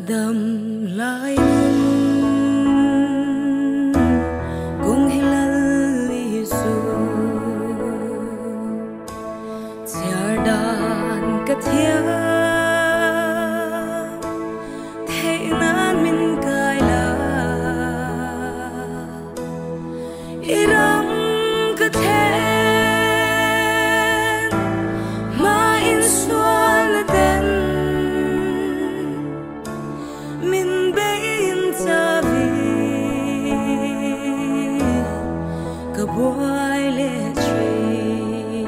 đầm lại cùng hi lal li su tiar dan ka thia thế nan min kai la iram ka the ma in suan den min bein ta vi ka boy le tree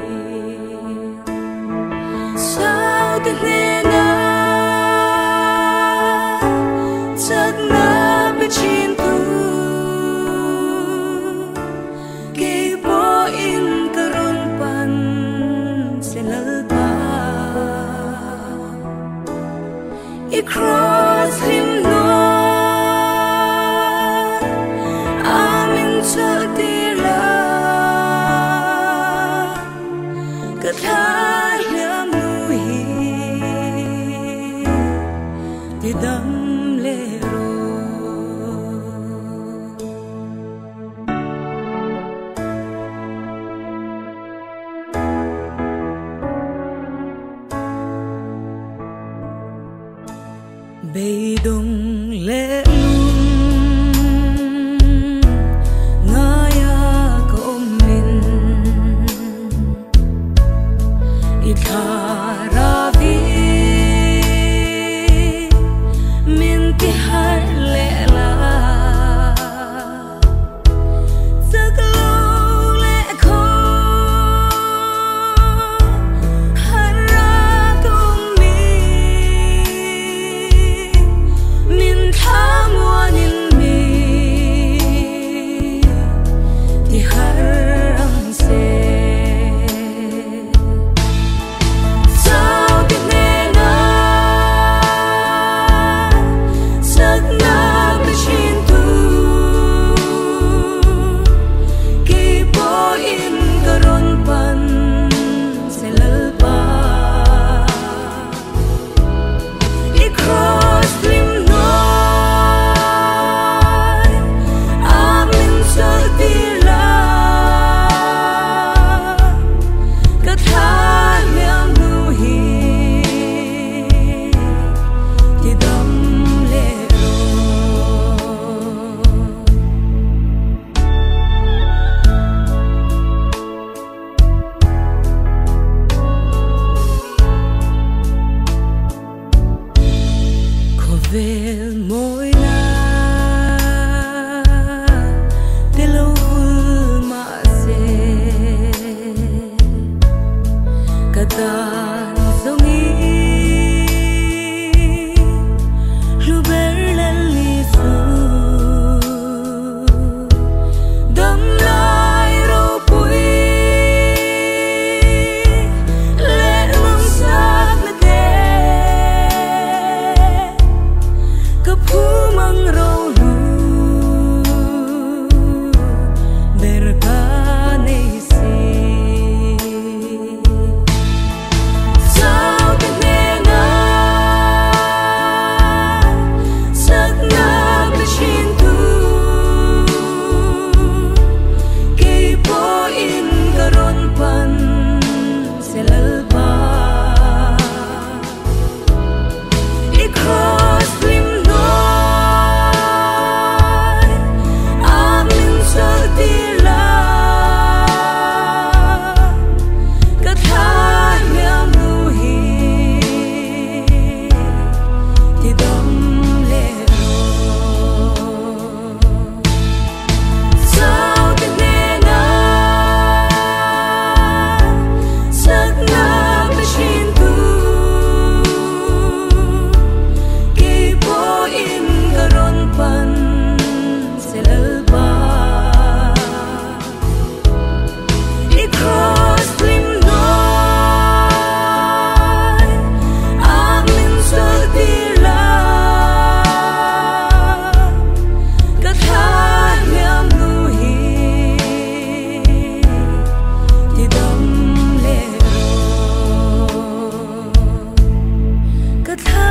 sao te ne na chak na be chin tu ke bo in karon pan se lal pa I cross him no amin chadila katha lam nu hi ti dam le ro Bay đông lệ ngaya ko min itharavi min ti har le la saklo le ko hara ko mi tham in mi thì har ang se sao biết nên sắc na bị chín tu khi bỏ in karon pan se lalpa I cross lim về mỗi na te lâu vul mà se katan zongi lu ber lan li su dam lai ro pui le mong sak na te Pu mang rau lu berka nei si sao te ne na sak na be chin tu ke po in karon pan se lal pa I cross lim Good time.